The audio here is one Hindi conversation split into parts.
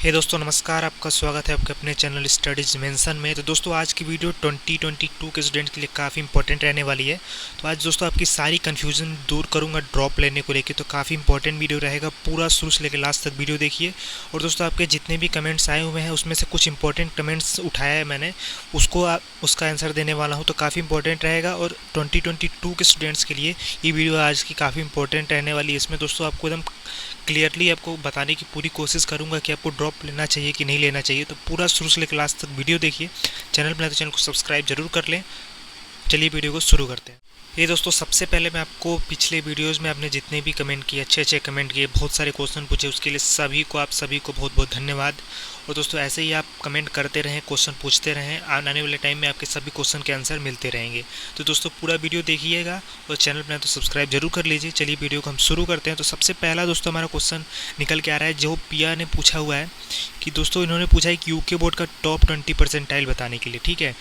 हे दोस्तों नमस्कार, आपका स्वागत है आपके अपने चैनल स्टडीज मेंशन में। तो दोस्तों आज की वीडियो 2022 के स्टूडेंट के लिए काफ़ी इंपॉर्टेंट रहने वाली है। तो आज दोस्तों आपकी सारी कन्फ्यूज़न दूर करूंगा ड्रॉप लेने को लेके। तो काफ़ी इंपॉर्टेंट वीडियो रहेगा, पूरा शुरू से लेकर लास्ट तक वीडियो देखिए। और दोस्तों आपके जितने भी कमेंट्स आए हुए हैं उसमें से कुछ इंपॉर्टेंट कमेंट्स उठाया है मैंने, उसका आंसर देने वाला हूँ। तो काफ़ी इंपॉर्टेंट रहेगा और 2022 के स्टूडेंट्स के लिए ये वीडियो आज की काफ़ी इंपॉर्टेंट रहने वाली है। इसमें दोस्तों आपको एकदम क्लियरली आपको बताने की पूरी कोशिश करूंगा कि आपको ड्रॉप लेना चाहिए कि नहीं लेना चाहिए। तो पूरा शुरू से लेकर लास्ट तक वीडियो देखिए। चैनल पर नए तो चैनल को सब्सक्राइब जरूर कर लें। चलिए वीडियो को शुरू करते हैं। ये दोस्तों सबसे पहले मैं आपको पिछले वीडियोस में आपने जितने भी कमेंट किए, अच्छे अच्छे कमेंट किए, बहुत सारे क्वेश्चन पूछे, उसके लिए आप सभी को बहुत बहुत धन्यवाद। और दोस्तों ऐसे ही आप कमेंट करते रहें, क्वेश्चन पूछते रहें, आने वाले टाइम में आपके सभी क्वेश्चन के आंसर मिलते रहेंगे। तो दोस्तों पूरा वीडियो देखिएगा और चैनल पर तो सब्सक्राइब जरूर कर लीजिए। चलिए वीडियो को हम शुरू करते हैं। तो सबसे पहला दोस्तों हमारा क्वेश्चन निकल के आ रहा है, जो पिया ने पूछा हुआ है कि दोस्तों इन्होंने पूछा है कि यूके बोर्ड का टॉप 20 परसेंटाइल बताने के लिए। ठीक है,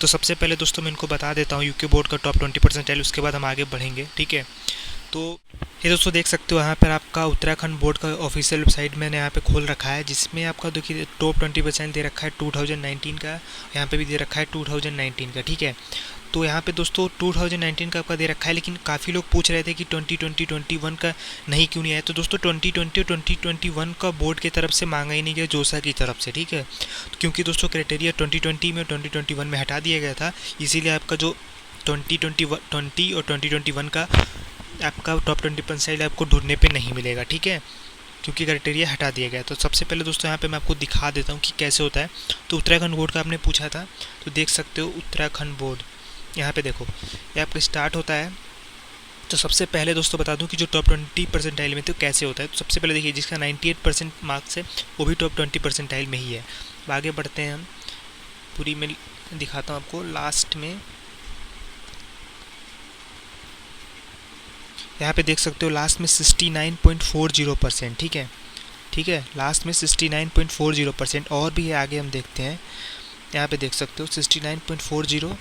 तो सबसे पहले दोस्तों मैं इनको बता देता हूँ यूके बोर्ड का टॉप 20 परसेंटाइल, उसके बाद हम आगे बढ़ेंगे। ठीक है, तो ये दोस्तों देख सकते हो यहाँ पर आपका उत्तराखंड बोर्ड का ऑफिशियल वेबसाइट मैंने यहाँ पे खोल रखा है, जिसमें आपका देखिए टॉप 20% दे रखा है 2019 का, यहाँ पे भी दे रखा है 2019 का। ठीक है, तो यहाँ पे दोस्तों 2019 का आपका दे रखा है, लेकिन काफ़ी लोग पूछ रहे थे कि 2021 का नहीं क्यों नहीं आया। तो दोस्तों 2020 और 2021 का बोर्ड की तरफ से मांगा ही नहीं गया, जोसा की तरफ से। ठीक है, क्योंकि दोस्तों क्राइटेरिया 2020 में और 2021 में हटा दिया गया था, इसीलिए आपका जो 2020 और 2021 का आपका टॉप 20% आपको ढूंढने पे नहीं मिलेगा। ठीक है, क्योंकि क्राइटेरिया हटा दिया गया। तो सबसे पहले दोस्तों यहाँ पे मैं आपको दिखा देता हूँ कि कैसे होता है। तो उत्तराखंड बोर्ड का आपने पूछा था, तो देख सकते हो उत्तराखंड बोर्ड यहाँ पे देखो, ये आपका स्टार्ट होता है। तो सबसे पहले दोस्तों बता दूं कि जो टॉप 20 परसेंटाइल में तो कैसे होता है। तो सबसे पहले देखिए, जिसका 98% मार्क्स है वो भी टॉप 20 परसेंटाइल में ही है। अब आगे बढ़ते हैं हम, पूरी मैं दिखाता हूँ आपको लास्ट में। यहाँ पे देख सकते हो लास्ट में 69.40%। ठीक है, ठीक है, लास्ट में 69.40%। और भी है, आगे हम देखते हैं। यहाँ पे देख सकते हो 69.40,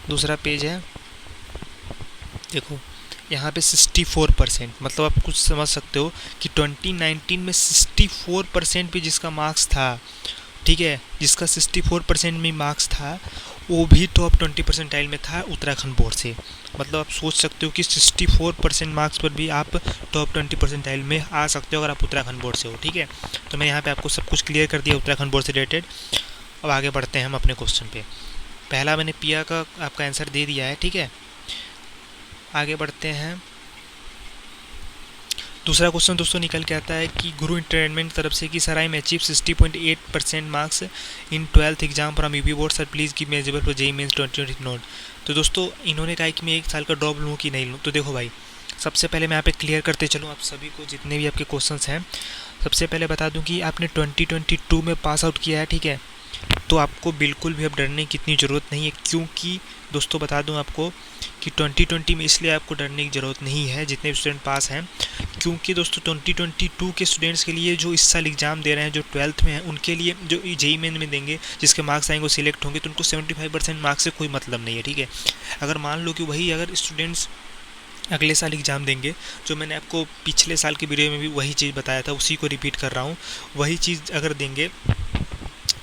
दूसरा पेज है, देखो यहाँ पे 64%। मतलब आप कुछ समझ सकते हो कि 2019 में 64% भी जिसका मार्क्स था, ठीक है, जिसका 64% में मार्क्स था वो भी टॉप 20 परसेंटाइल में था उत्तराखंड बोर्ड से। मतलब आप सोच सकते हो कि 64% मार्क्स पर भी आप टॉप 20 परसेंटाइल में आ सकते हो अगर आप उत्तराखंड बोर्ड से हो। ठीक है, तो मैं यहाँ पे आपको सब कुछ क्लियर कर दिया उत्तराखंड बोर्ड से रिलेटेड। अब आगे बढ़ते हैं हम अपने क्वेश्चन पे। पहला मैंने पिया का आपका आंसर दे दिया है। ठीक है, आगे बढ़ते हैं। दूसरा क्वेश्चन दोस्तों निकल के आता है कि गुरु इंटरटेनमेंट की तरफ से कि sir I am achieve 60.8% marks in 12th exam from UP board, sir please give me eligible for JEE Mains 2020 not. तो दोस्तों इन्होंने कहा कि मैं 1 साल का ड्रॉप लूँ कि नहीं लूँ। तो देखो भाई, सबसे पहले मैं यहाँ पे क्लियर करते चलूँ आप सभी को, जितने भी आपके क्वेश्चंस हैं। सबसे पहले बता दूँ कि आपने 2022 में पास आउट किया है। ठीक है, तो आपको बिल्कुल भी अब डरने की इतनी ज़रूरत नहीं है, क्योंकि दोस्तों बता दूं आपको कि 2020 में इसलिए आपको डरने की ज़रूरत नहीं है जितने भी स्टूडेंट पास हैं, क्योंकि दोस्तों 2022 के स्टूडेंट्स के लिए जो इस साल एग्ज़ाम दे रहे हैं, जो 12th में हैं, उनके लिए जो जेईई मेन में देंगे, जिसके मार्क्स आएंगे वो सिलेक्ट होंगे, तो उनको 75% मार्क्स से कोई मतलब नहीं है। ठीक है, अगर मान लो कि वही अगर स्टूडेंट्स अगले साल एग्ज़ाम देंगे, जो मैंने आपको पिछले साल की वीडियो में भी वही चीज़ बताया था, उसी को रिपीट कर रहा हूँ, वही चीज़ अगर देंगे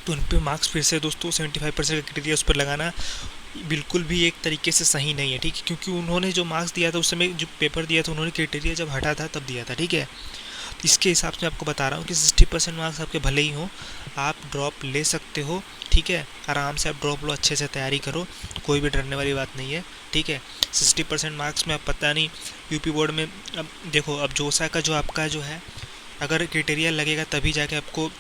तो उन पर मार्क्स फिर से दोस्तों 75% का क्राइटेरिया उस पर लगाना बिल्कुल भी एक तरीके से सही नहीं है। ठीक है, क्योंकि उन्होंने जो मार्क्स दिया था उस समय, जो पेपर दिया था उन्होंने क्राइटेरिया जब हटा था तब दिया था। ठीक है, तो इसके हिसाब से आपको बता रहा हूँ कि 60% मार्क्स आपके भले ही हों, आप ड्रॉप ले सकते हो। ठीक है, आराम से आप ड्रॉप लो, अच्छे से तैयारी करो, कोई भी डरने वाली बात नहीं है। ठीक है, 60% मार्क्स में आप पता नहीं यूपी बोर्ड में, अब देखो अब जोसा का जो आपका जो है, अगर क्राइटेरिया लगेगा तभी जाके आपको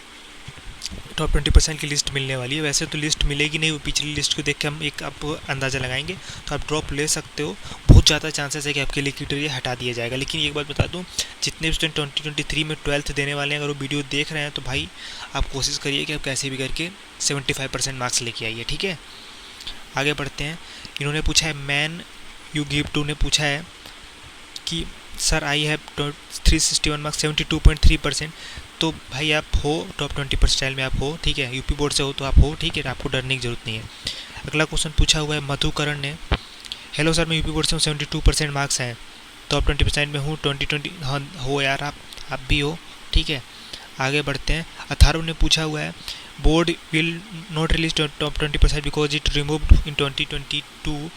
टॉप 20% की लिस्ट मिलने वाली है। वैसे तो लिस्ट मिलेगी नहीं, वो पिछली लिस्ट को देख के हम एक आप अंदाज़ा लगाएंगे, तो आप ड्रॉप ले सकते हो। बहुत ज़्यादा चांसेस है कि आपके लिए क्राइटेरिया हटा दिया जाएगा। लेकिन एक बात बता दूं, जितने भी स्टूडेंट 2023 में 12th देने वाले हैं, अगर वो वीडियो देख रहे हैं तो भाई आप कोशिश करिए कि आप कैसे भी करके 75% मार्क्स लेके आइए। ठीक है, आगे बढ़ते हैं। इन्होंने पूछा है, मैन यू गिव टू ने पूछा है कि सर आई हैव 361 मार्क्स 72.3%। तो भाई आप हो टॉप 20 परसेंटाइल में, आप हो। ठीक है, यूपी बोर्ड से हो तो आप हो। ठीक है, आपको डरने की जरूरत नहीं है। अगला क्वेश्चन पूछा हुआ है मधुकरण ने, हेलो सर मैं यूपी बोर्ड से हूँ, 72% मार्क्स हैं, टॉप 20% में हूँ 2020। हाँ हो यार, आप भी हो, ठीक है, आगे बढ़ते हैं। अथर्व ने पूछा हुआ है board will not release top 20% because it removed in 2022,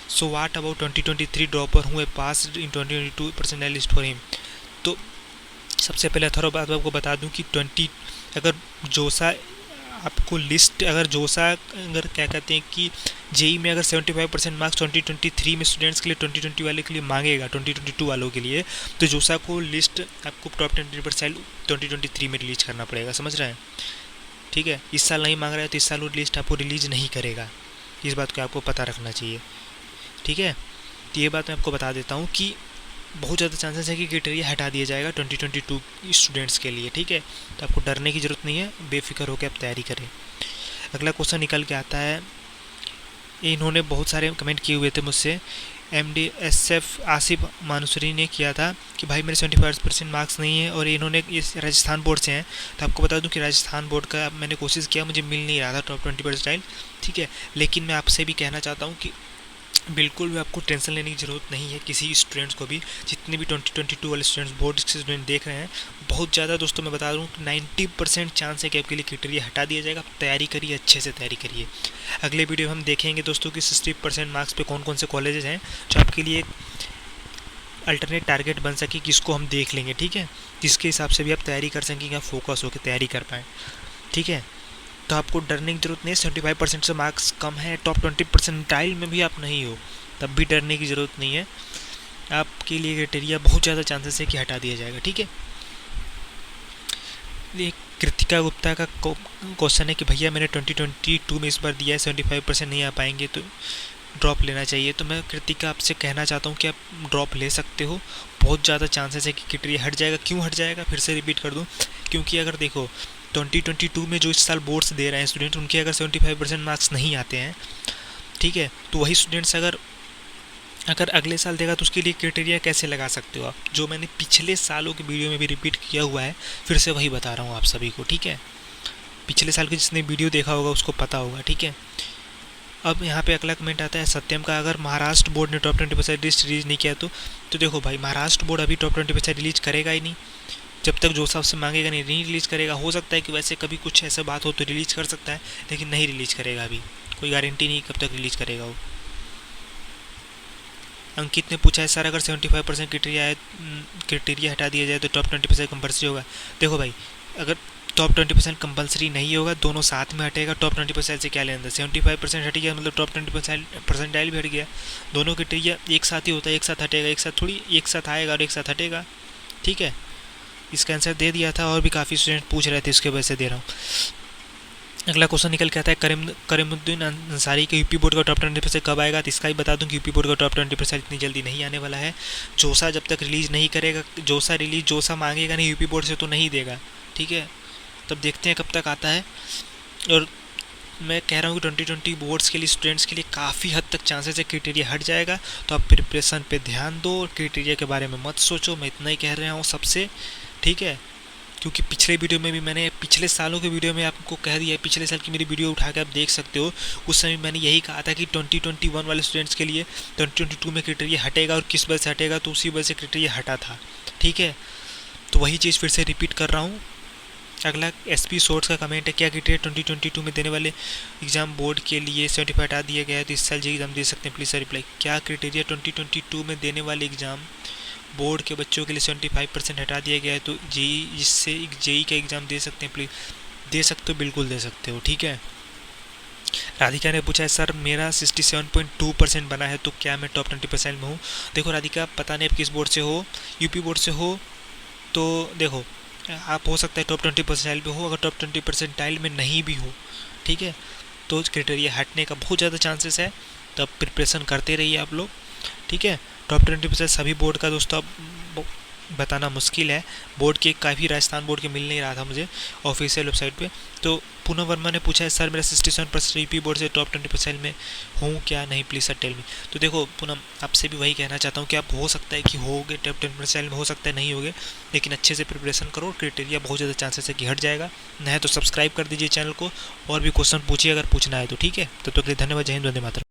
so what about 2023 dropper who pass in 2022 percentile list for him. तो सबसे पहले अथर्व बात आपको बता दूं कि 20 अगर जोसा आपको लिस्ट अगर जोसा अगर क्या कहते हैं कि जेई में अगर 75% मार्क्स 2023 में स्टूडेंट्स के लिए 2020 वाले के लिए मांगेगा 2022 वालों के लिए, तो जोसा को लिस्ट आपको टॉप 20% 2023 में रिलीज करना पड़ेगा, समझ रहे हैं। ठीक है, इस साल नहीं मांग रहा है तो इस साल वो लिस्ट आपको रिलीज नहीं करेगा, इस बात को आपको पता रखना चाहिए। ठीक है, तो ये बात मैं आपको बता देता हूँ कि बहुत ज़्यादा चांसेस है कि क्राइटेरिया हटा दिया जाएगा 2022 स्टूडेंट्स के लिए। ठीक है, तो आपको डरने की ज़रूरत नहीं है, बेफिक्र होकर आप तैयारी करें। अगला क्वेश्चन निकल के आता है, इन्होंने बहुत सारे कमेंट किए हुए थे मुझसे। MDSF आसिफ मानुसरी ने किया था कि भाई मेरे 75% मार्क्स नहीं है और इन्होंने इस राजस्थान बोर्ड से हैं। तो आपको बता दूं कि राजस्थान बोर्ड का मैंने कोशिश किया, मुझे मिल नहीं रहा था टॉप 20%। ठीक है, लेकिन मैं आपसे भी कहना चाहता हूं कि बिल्कुल भी आपको टेंशन लेने की ज़रूरत नहीं है। किसी स्टूडेंट्स को भी, जितने भी 2022 वाले स्टूडेंट्स बोर्ड के स्टूडेंट देख रहे हैं, बहुत ज़्यादा दोस्तों मैं बता दूं 90% चांस है कि आपके लिए क्राइटेरिया हटा दिया जाएगा। तैयारी करिए, अच्छे से तैयारी करिए। अगले वीडियो में हम देखेंगे दोस्तों कि 60% मार्क्स पे कौन कौन से कॉलेजेस हैं जो आपके लिए एक अल्टरनेट टारगेट बन सके, किसको हम देख लेंगे। ठीक है, जिसके हिसाब से भी आप तैयारी कर सकेंगे, आप फोकस होकर तैयारी कर पाएँ। ठीक है, तो आपको डरने की ज़रूरत नहीं है। 75% से मार्क्स कम है, टॉप 20% में भी आप नहीं हो, तब भी डरने की ज़रूरत नहीं है। आपके लिए क्राइटेरिया बहुत ज़्यादा चांसेस है कि हटा दिया जाएगा। ठीक है, ये कृतिका गुप्ता का क्वेश्चन है कि भैया मैंने 2022 में इस बार दिया है, 75% नहीं आ पाएंगे तो ड्रॉप लेना चाहिए। तो मैं कृतिका आपसे कहना चाहता हूँ कि आप ड्रॉप ले सकते हो, बहुत ज़्यादा चांसेस है कि क्राइटेरिया हट जाएगा। क्यों हट जाएगा, फिर से रिपीट कर दूँ, क्योंकि अगर देखो 2022 में जो इस साल बोर्ड्स दे रहे हैं स्टूडेंट, उनके अगर 75% मार्क्स नहीं आते हैं, ठीक है, तो वही स्टूडेंट्स अगर अगले साल देगा तो उसके लिए क्राइटेरिया कैसे लगा सकते हो आप। जो मैंने पिछले सालों के वीडियो में भी रिपीट किया हुआ है, फिर से वही बता रहा हूँ आप सभी को। ठीक है, पिछले साल के जिसने वीडियो देखा होगा उसको पता होगा। ठीक है, अब यहाँ पे अगला कमेंट आता है सत्यम का, अगर महाराष्ट्र बोर्ड ने टॉप 20% लिस्ट रिलीज नहीं किया तो देखो भाई, महाराष्ट्र बोर्ड अभी टॉप 20% रिलीज करेगा ही नहीं, जब तक जो साहब से मांगेगा नहीं रिलीज़ करेगा। हो सकता है कि वैसे कभी कुछ ऐसा बात हो तो रिलीज़ कर सकता है, लेकिन नहीं रिलीज़ करेगा, अभी कोई गारंटी नहीं कब तक रिलीज़ करेगा वो। अंकित ने पूछा है सर अगर 75% क्राइटेरिया हटा दिया जाए तो टॉप 20% कंपल्सरी होगा। देखो भाई, अगर टॉप 20% कंपल्सरी नहीं होगा, दोनों साथ में हटेगा, टॉप 20% से क्या लेना। 75% हट गया मतलब टॉप 20% परसेंटाइल भी हट गया। दोनों क्राइटेरिया एक साथ ही होता है, एक साथ हटेगा, एक साथ थोड़ी एक साथ आएगा और एक साथ हटेगा। ठीक है, इसका आंसर दे दिया था और भी काफ़ी स्टूडेंट पूछ रहे थे, इसके वजह से दे रहा हूँ। अगला क्वेश्चन निकल के आता है करीमुद्दीन अंसारी के यूपी बोर्ड का टॉप 20% कब आएगा। तो इसका ही बता दूं कि यूपी बोर्ड का टॉप 20% इतनी जल्दी नहीं आने वाला है। जोसा जब तक रिलीज़ नहीं करेगा, जोसा मांगेगा नहीं यूपी बोर्ड से तो नहीं देगा। ठीक है, तब देखते हैं कब तक आता है। और मैं कह रहा हूँ कि 2020 बोर्ड्स के लिए स्टूडेंट्स के लिए काफ़ी हद तक चांसेस है क्राइटेरिया हट जाएगा। तो आप प्रिपरेशन पे ध्यान दो, क्राइटेरिया के बारे में मत सोचो, मैं इतना ही कह रहा हूँ सबसे। ठीक है, क्योंकि पिछले वीडियो में भी मैंने पिछले सालों के वीडियो में आपको कह दिया है, पिछले साल की मेरी वीडियो उठा के आप देख सकते हो, उस समय मैंने यही कहा था कि 2021 वाले स्टूडेंट्स के लिए 2022 में क्राइटेरिया हटेगा और किस वजह से हटेगा, तो उसी वजह से क्राइटेरिया हटा था। ठीक है, तो वही चीज़ फिर से रिपीट कर रहा हूँ। अगला SP सोर्स का कमेंट है, क्या क्राइटेरिया 2022 में देने वाले एग्जाम बोर्ड के लिए 75 हटा दिया गया है तो इस साल जेई एग्जाम दे सकते हैं, प्लीज़ सर रिप्लाई। क्या क्राइटेरिया 2022 में देने वाले एग्ज़ाम बोर्ड के बच्चों के लिए 75% हटा दिया गया है तो जिससे जेई का एग्ज़ाम दे सकते हैं, प्लीज़ दे सकते हो, बिल्कुल दे सकते हो। ठीक है, राधिका ने पूछा है सर मेरा 67.2% बना है तो क्या मैं टॉप 20% में हूँ। देखो राधिका, पता नहीं आप किस बोर्ड से हो, यूपी बोर्ड से हो तो देखो आप हो सकता है टॉप 20% में हो। अगर टॉप 20% में नहीं भी हो, ठीक है, तो क्राइटेरिया हटने का बहुत ज़्यादा चांसेस है, तब प्रिपरेशन करते रहिए आप लोग। ठीक है, टॉप 20% सभी बोर्ड का दोस्तों अब बताना मुश्किल है। बोर्ड के काफ़ी राजस्थान बोर्ड के मिल नहीं रहा था मुझे ऑफिशियल वेबसाइट पे। तो पूनम वर्मा ने पूछा है सर मेरा 67% यूपी बोर्ड से टॉप 20% में हूँ क्या, नहीं प्लीज़ सर टेल मी। तो देखो पूनम, आपसे भी वही कहना चाहता हूँ कि आप हो सकता है कि होगे टॉप 10% में, हो सकता है नहीं होगे, लेकिन अच्छे से प्रिपरेशन करो, क्राइटेरिया बहुत ज़्यादा चांसेस है कि हट जाएगा। नहीं तो सब्सक्राइब कर दीजिए चैनल को, और भी क्वेश्चन पूछिए अगर पूछना है तो। ठीक है, तब तक के लिए धन्यवाद, जय हिंद, वंदे मातरम।